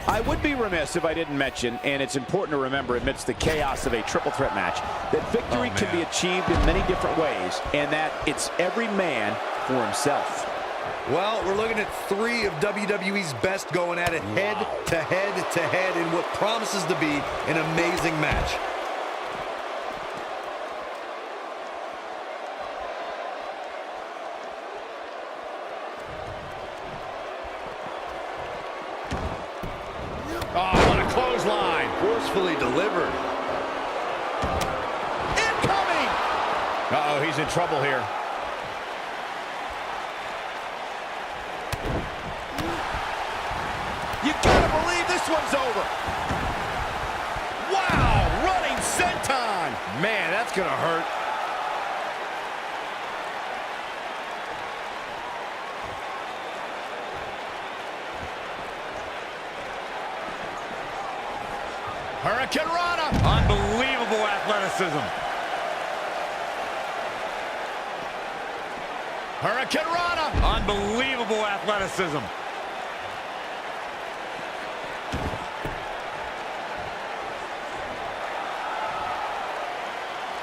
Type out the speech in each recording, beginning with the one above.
I would be remiss if I didn't mention, and it's important to remember amidst the chaos of a triple threat match, that victory can be achieved in many different ways, and that it's every man for himself. Well, we're looking at 3 of WWE's best going at it head to head to head in what promises to be an amazing match. Oh, what a clothesline. Forcefully delivered. Incoming! Uh-oh, he's in trouble here. You gotta believe this one's over. Wow, running senton. Man, that's gonna hurt. Hurricane Rana. Unbelievable athleticism. Hurricane Rana. Unbelievable athleticism.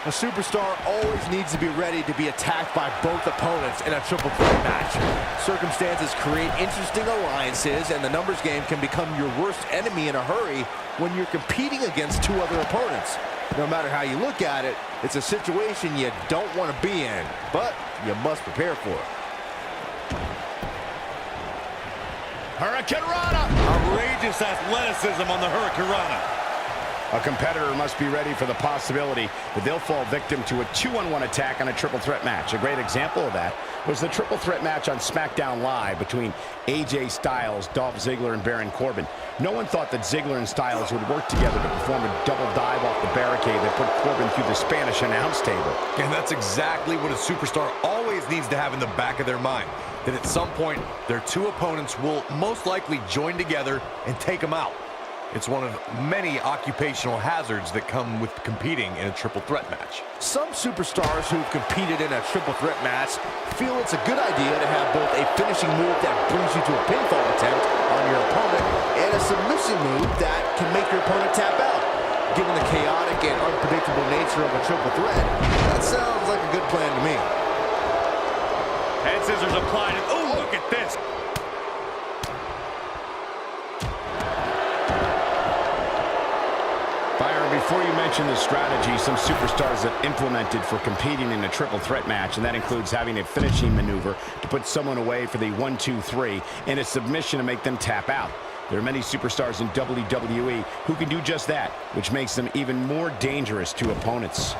A superstar always needs to be ready to be attacked by both opponents in a triple threat match. Circumstances create interesting alliances, and the numbers game can become your worst enemy in a hurry when you're competing against 2 other opponents. No matter how you look at it, it's a situation you don't want to be in, but you must prepare for it. Hurricane Rana. Outrageous athleticism on the Hurricane Rana. A competitor must be ready for the possibility that they'll fall victim to a 2-on-1 attack on a triple threat match. A great example of that was the triple threat match on SmackDown Live between AJ Styles, Dolph Ziggler, and Baron Corbin. No one thought that Ziggler and Styles would work together to perform a double dive off the barricade that put Corbin through the Spanish announce table. And that's exactly what a superstar always needs to have in the back of their mind. That at some point, their 2 opponents will most likely join together and take them out. It's one of many occupational hazards that come with competing in a triple threat match. Some superstars who've competed in a triple threat match feel it's a good idea to have both a finishing move that brings you to a pinfall attempt on your opponent and a submission move that can make your opponent tap out. Given the chaotic and unpredictable nature of a triple threat, that sounds like a good plan to me. Head scissors applied. Oh, look at this. Before you mention the strategy some superstars have implemented for competing in a triple threat match, and that includes having a finishing maneuver to put someone away for the 1-2-3 and a submission to make them tap out. There are many superstars in WWE who can do just that, which makes them even more dangerous to opponents.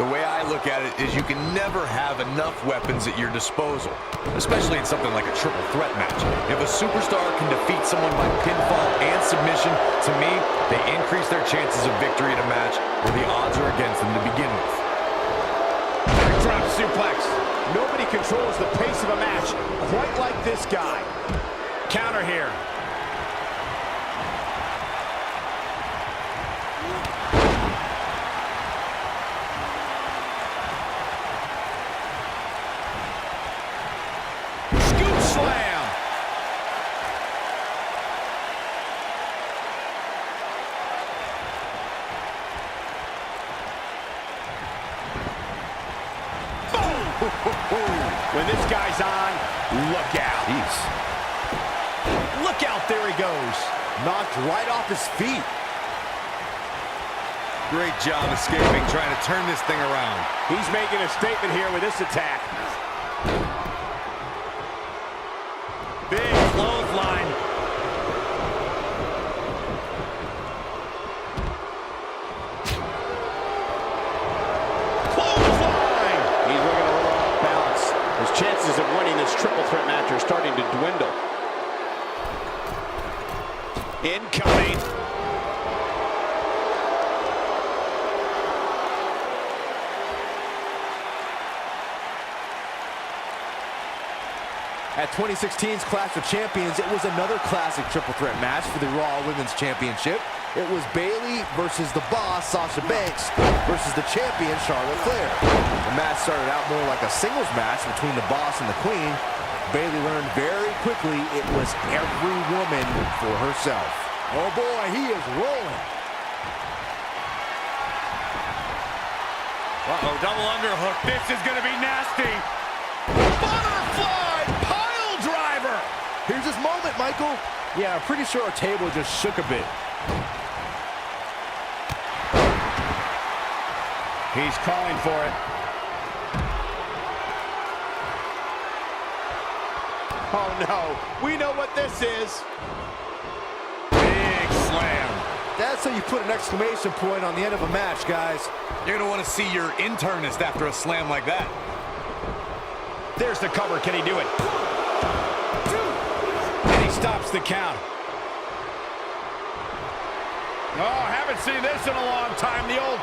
The way I look at it is you can never have enough weapons at your disposal, especially in something like a triple threat match. If a superstar can defeat someone by pinfall and submission, to me, they increase their chances of victory in a match where the odds are against them to begin with. Backdrop suplex. Nobody controls the pace of a match quite like this guy. Counter here. Slam! When this guy's on, look out. Jeez. Look out, there he goes. Knocked right off his feet. Great job escaping, trying to turn this thing around. He's making a statement here with this attack. Big clothesline. Clothesline! He's looking a little off balance. His chances of winning this triple threat match are starting to dwindle. Incoming. At 2016's Clash of Champions, it was another classic triple threat match for the Raw Women's Championship. It was Bayley versus the boss, Sasha Banks, versus the champion, Charlotte Flair. The match started out more like a singles match between the boss and the queen. Bayley learned very quickly it was every woman for herself. Oh boy, he is rolling. Uh-oh, double underhook. This is going to be nasty. Butterfly pile driver. Here's his moment, Michael. Yeah, I'm pretty sure our table just shook a bit. He's calling for it. Oh no, we know what this is. Big slam. That's how you put an exclamation point on the end of a match, guys. You're going to want to see your internist after a slam like that. There's the cover. Can he do it? And he stops the count. Oh, haven't seen this in a long time. The old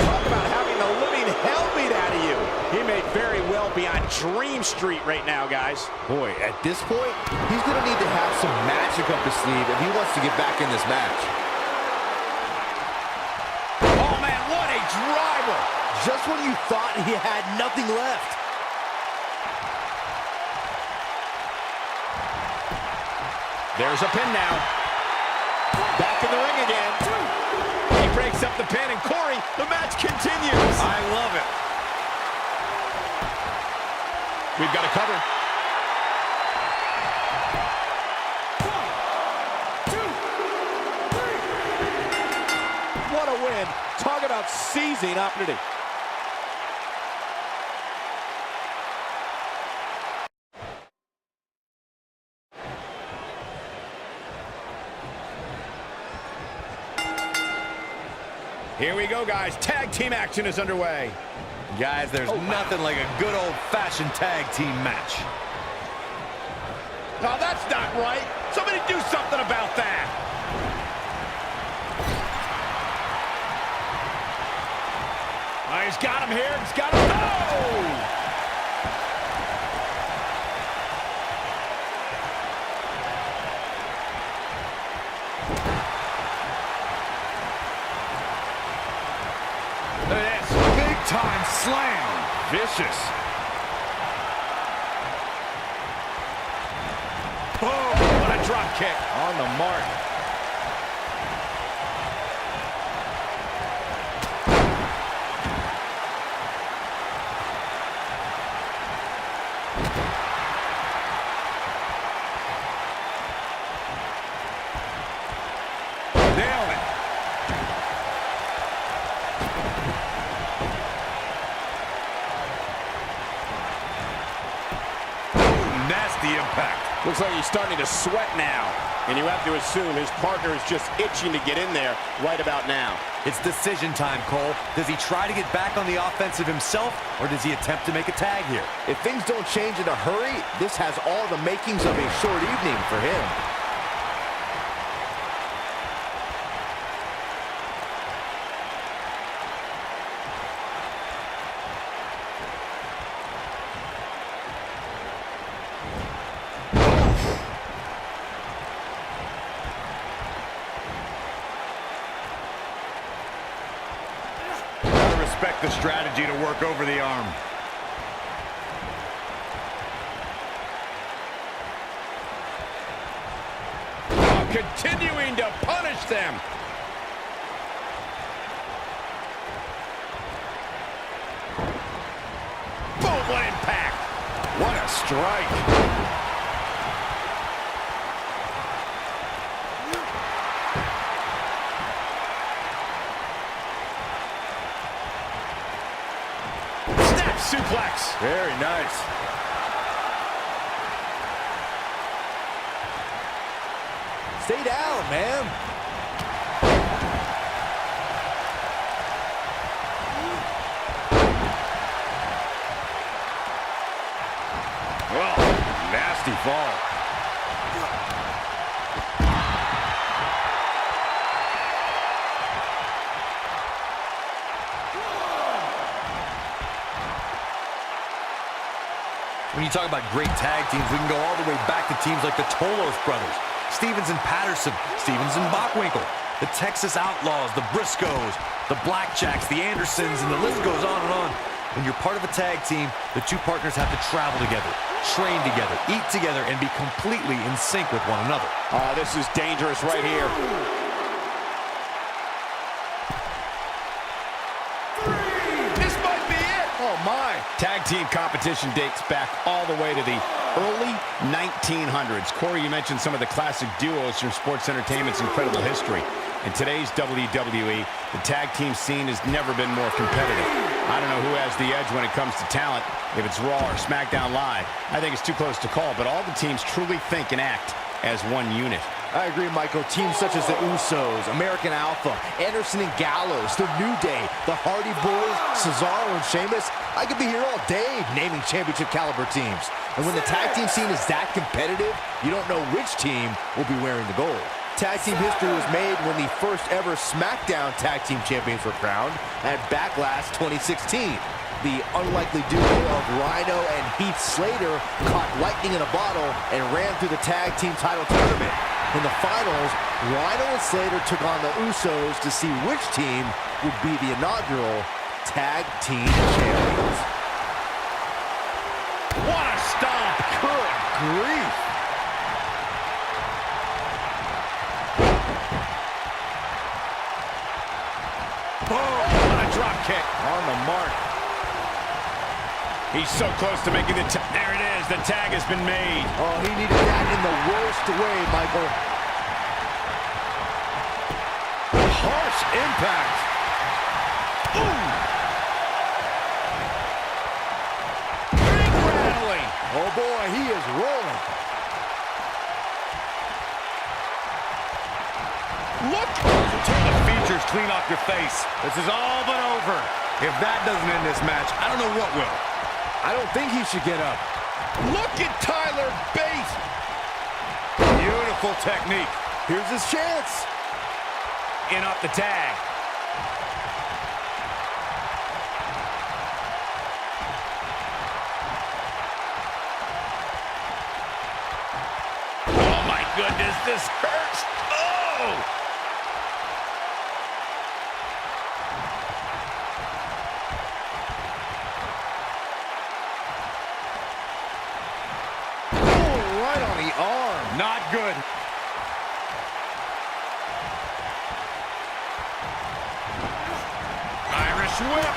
talk about having the living hell beat out of you. He may very well be on Dream Street right now, guys. Boy, at this point, he's going to need to have some magic up his sleeve if he wants to get back in this match. Oh, man, what a driver. Just when you thought he had nothing left. There's a pin now. Back in the ring again. He breaks up the pin, and Corey, the match continues. I love it. We've got a cover. 1, 2, 3. What a win. Talk about seizing opportunity. Here we go, guys. Tag team action is underway. Guys, there's nothing like a good old-fashioned tag team match. No, that's not right. Somebody do something about that. Oh, he's got him here. He's got him. Oh! Look at this. Big-time slam. Vicious. Boom! What a drop kick. On the mark. Nailed it. Nasty impact. Looks like he's starting to sweat now. And you have to assume his partner is just itching to get in there right about now. It's decision time, Cole. Does he try to get back on the offensive himself, or does he attempt to make a tag here? If things don't change in a hurry, this has all the makings of a short evening for him. Respect the strategy to work over the arm. Oh, continuing to punish them. Boom, what impact. What a strike. Suplex. Very nice. Stay down, man. Well, nasty fall. When you talk about great tag teams, we can go all the way back to teams like the Tolos brothers, Stevens and Patterson, Stevens and Bockwinkel. The Texas Outlaws, the Briscoes, the Blackjacks, the Andersons, and the list goes on and on. When you're part of a tag team, the two partners have to travel together, train together, eat together, and be completely in sync with one another. Oh, this is dangerous right here. This might be it. Oh, my. Tag team competition dates back all the way to the early 1900s. Corey, you mentioned some of the classic duos from sports entertainment's incredible history. In today's WWE, the tag team scene has never been more competitive. I don't know who has the edge when it comes to talent, if it's Raw or SmackDown Live. I think it's too close to call, but all the teams truly think and act as one unit. I agree, Michael. Teams such as the Usos, American Alpha, Anderson and Gallows, The New Day, the Hardy Boys, Cesaro and Sheamus. I could be here all day naming championship caliber teams. And when the tag team scene is that competitive, you don't know which team will be wearing the gold. Tag team history was made when the first ever SmackDown Tag Team Champions were crowned at Backlash 2016. The unlikely duo of Rhino and Heath Slater caught lightning in a bottle and ran through the tag team title tournament. In the finals, Rhino and Slater took on the Usos to see which team would be the inaugural Tag Team Champions. What a stomp! Good grief! Oh, what a drop kick. On the mark. He's so close to making the tag. There it is. The tag has been made. Oh, he needed that in the worst way, Michael. Harsh impact. Ooh. Ring rattling. Oh, boy, he is rolling. Look. Turn the features clean off your face. This is all but over. If that doesn't end this match, I don't know what will. I don't think he should get up. Look at Tyler Bate. Beautiful technique. Here's his chance. In off the tag. Oh my goodness, this hurts. Oh! Not good. Irish whip.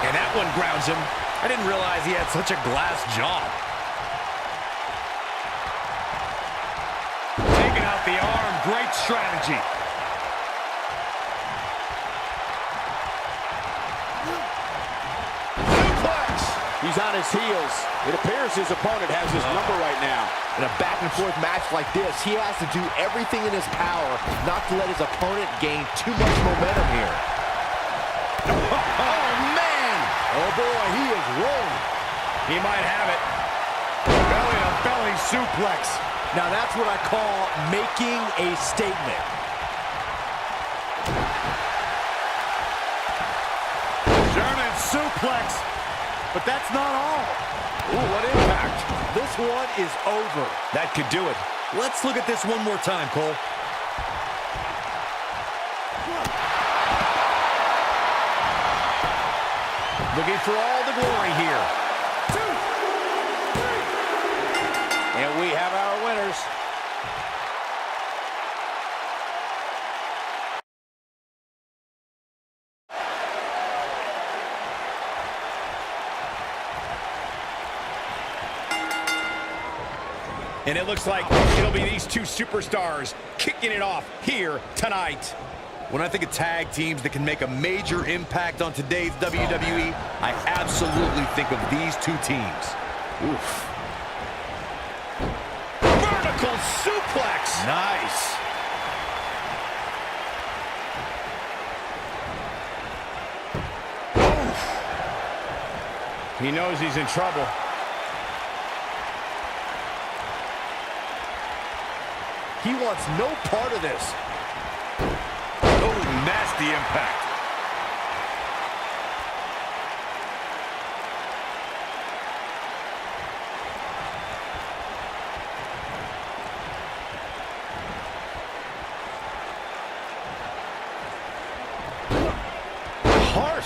And that one grounds him. I didn't realize he had such a glass jaw. Taking out the arm. Great strategy. Suplex. He's on his heels. It appears his opponent has his number right now. In a back-and-forth match like this, he has to do everything in his power not to let his opponent gain too much momentum here. Oh, man! Oh, boy, he is rolling. He might have it. Belly-to-belly suplex. Now, that's what I call making a statement. German suplex. But that's not all. Ooh, what impact. This one is over. That could do it. Let's look at this one more time, Cole. Looking for all the glory here. 2, 3. And we have our winners. And it looks like it'll be these two superstars kicking it off here tonight. When I think of tag teams that can make a major impact on today's WWE, I absolutely think of these two teams. Oof. Vertical suplex. Nice. Oof. He knows he's in trouble. He wants no part of this. Oh, nasty impact.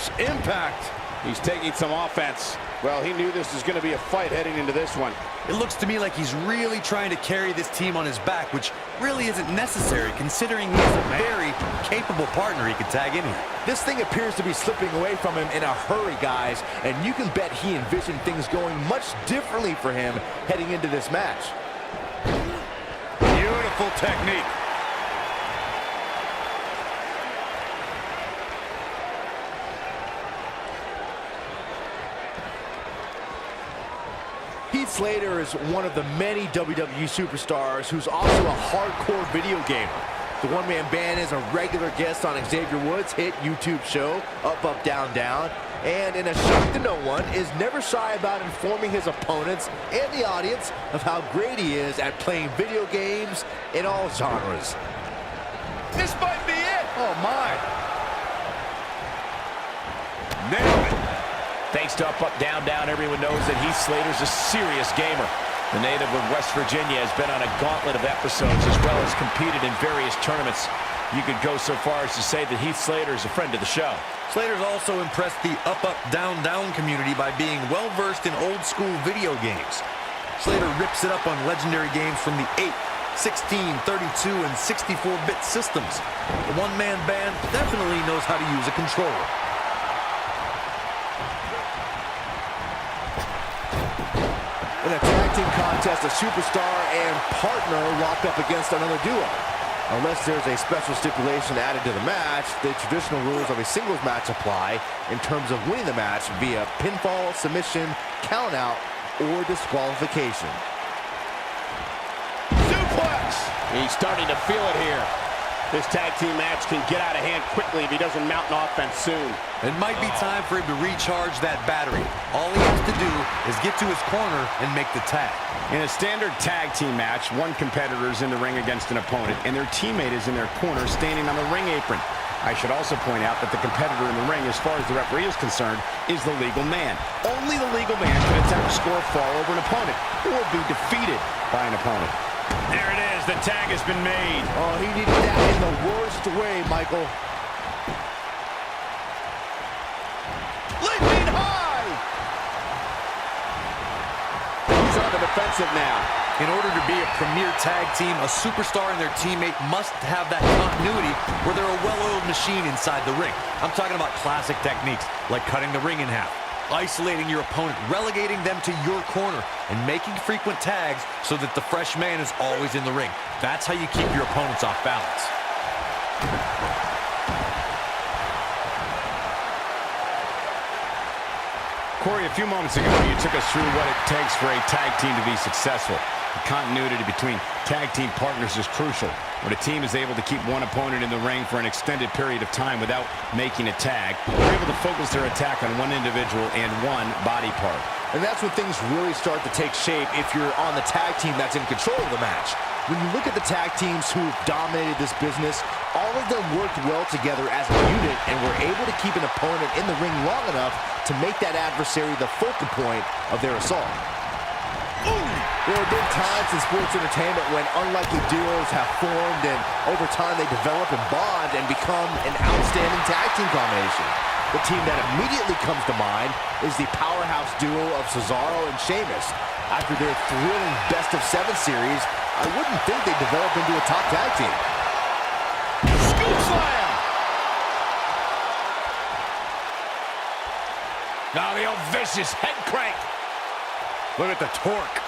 Ouch, impact. He's taking some offense. Well, he knew this was going to be a fight heading into this one. It looks to me like he's really trying to carry this team on his back, which really isn't necessary considering he's a very capable partner he could tag in here. This thing appears to be slipping away from him in a hurry, guys, and you can bet he envisioned things going much differently for him heading into this match. Beautiful technique. Heath Slater is one of the many WWE superstars who's also a hardcore video gamer. The one-man band is a regular guest on Xavier Woods' hit YouTube show, Up, Up, Down, Down, and in a shock to no one, is never shy about informing his opponents and the audience of how great he is at playing video games in all genres. This might be it. Oh, my. Nailed it. Thanks to Up, Up, Down, Down, everyone knows that Heath Slater's a serious gamer. The native of West Virginia has been on a gauntlet of episodes as well as competed in various tournaments. You could go so far as to say that Heath Slater is a friend of the show. Slater's also impressed the Up, Up, Down, Down community by being well-versed in old-school video games. Slater rips it up on legendary games from the 8, 16, 32, and 64-bit systems. The one-man band definitely knows how to use a controller. In a tag team contest, a superstar and partner lock up against another duo. Unless there's a special stipulation added to the match, the traditional rules of a singles match apply in terms of winning the match via pinfall, submission, countout, or disqualification. Suplex! He's starting to feel it here. This tag team match can get out of hand quickly if he doesn't mount an offense soon. It might be time for him to recharge that battery. All he has to do is get to his corner and make the tag. In a standard tag team match, one competitor is in the ring against an opponent, and their teammate is in their corner standing on the ring apron. I should also point out that the competitor in the ring, as far as the referee is concerned, is the legal man. Only the legal man can attempt to score a fall over an opponent or be defeated by an opponent. There it is. The tag has been made. Oh, he needed that in the worst way, Michael. Leaping high! He's on the defensive now. In order to be a premier tag team, a superstar and their teammate must have that continuity where they're a well-oiled machine inside the ring. I'm talking about classic techniques like cutting the ring in half, isolating your opponent, relegating them to your corner, and making frequent tags so that the fresh man is always in the ring. That's how you keep your opponents off balance. Corey, a few moments ago, you took us through what it takes for a tag team to be successful. The continuity between tag team partners is crucial. When a team is able to keep one opponent in the ring for an extended period of time without making a tag, they're able to focus their attack on one individual and one body part. And that's when things really start to take shape if you're on the tag team that's in control of the match. When you look at the tag teams who've dominated this business, all of them worked well together as a unit and were able to keep an opponent in the ring long enough to make that adversary the focal point of their assault. There have been times in sports entertainment when unlikely duos have formed and over time they develop and bond and become an outstanding tag team combination. The team that immediately comes to mind is the powerhouse duo of Cesaro and Sheamus. After their thrilling best-of-7 series, I wouldn't think they'd develop into a top tag team. Scoop slam! Now the old vicious head crank. Look at the torque.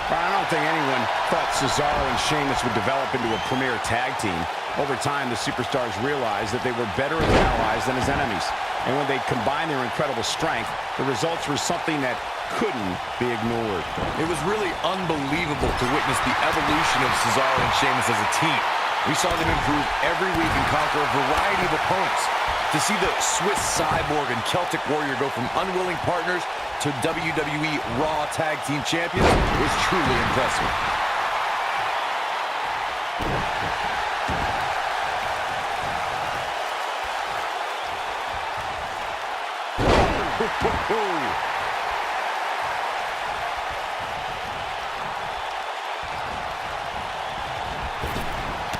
I don't think anyone thought Cesaro and Sheamus would develop into a premier tag team. Over time, the superstars realized that they were better as allies than as enemies. And when they combined their incredible strength, the results were something that couldn't be ignored. It was really unbelievable to witness the evolution of Cesaro and Sheamus as a team. We saw them improve every week and conquer a variety of opponents. To see the Swiss Cyborg and Celtic Warrior go from unwilling partners to WWE Raw Tag Team Champions was truly impressive.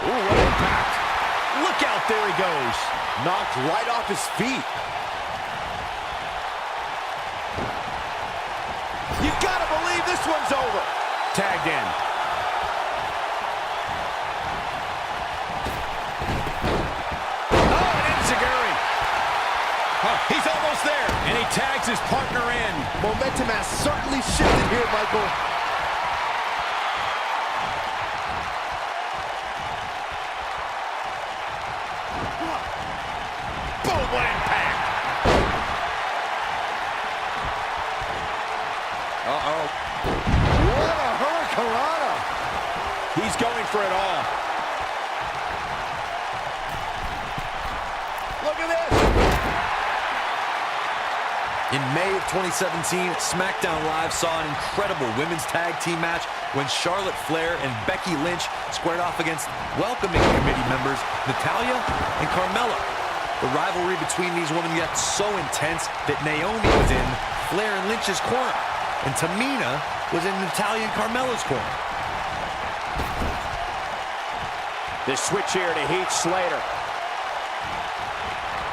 Ooh, what impact. Look out there he goes. Knocked right off his feet. You gotta believe this one's over. Tagged in. Oh, and enziguri. He's almost there. And he tags his partner in. Momentum has certainly shifted here, Michael. Boom, what impact. Uh-oh. What a hurricanrana. He's going for it all. Look at this. In May of 2017, SmackDown Live saw an incredible women's tag team match when Charlotte Flair and Becky Lynch squared off against welcoming committee members Natalya and Carmella. The rivalry between these women got so intense that Naomi was in Flair and Lynch's corner, and Tamina was in Natalya and Carmella's corner. The switch here to Heath Slater.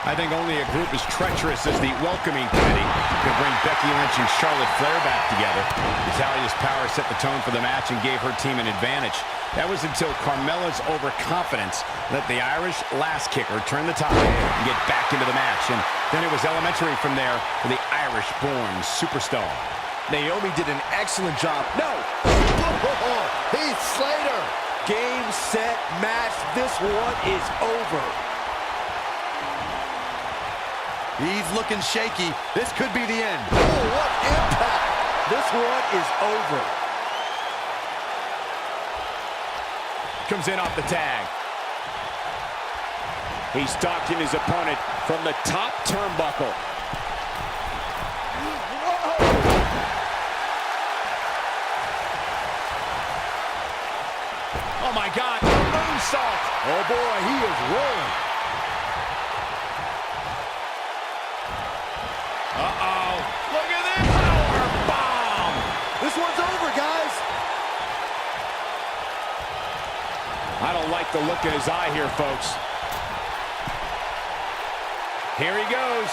I think only a group as treacherous as the welcoming committee could bring Becky Lynch and Charlotte Flair back together. Natalya's power set the tone for the match and gave her team an advantage. That was until Carmella's overconfidence let the Irish lass kicker turn the tide and get back into the match. And then it was elementary from there for the Irish-born superstar. Naomi did an excellent job. No! Heath Slater! Game, set, match. This one is over. He's looking shaky. This could be the end. Oh, what impact! This one is over. Comes in off the tag. He's stalking his opponent from the top turnbuckle. Oh my God, moonsault. Oh boy, he is rolling. Uh-oh. Look at this power bomb. This one's over, guys. I don't like the look in his eye here, folks. Here he goes.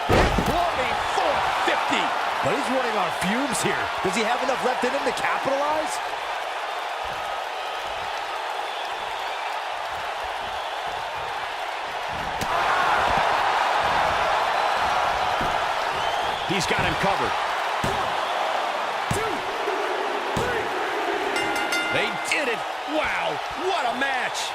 Imploding 450. But he's running on fumes here. Does he have enough left in him to capitalize? He's got him covered. 1, 2, 3. They did it. Wow, what a match.